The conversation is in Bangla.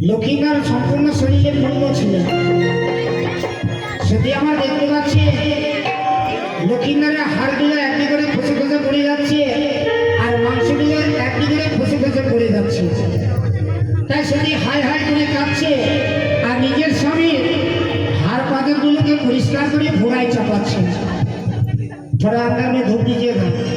লক্ষ্মীনার সম্পূর্ণ শরীরে পূর্ণ ছিল। সেটি আমরা দেখতে পাচ্ছি লক্ষ্মীনারের হাড়গুলো একটি করে খসে খসে পড়ে যাচ্ছে আর মাংসগুলো একটি করে খসে খসে পড়ে যাচ্ছে। তাই সেটি হাই হাই করে কাঁদছে আর নিজের স্বামীর হাড় পাথরগুলোকে পরিষ্কার করে ঘোড়ায় চাপাচ্ছে। थोड़ा अंदर में धूप दीजिएगा।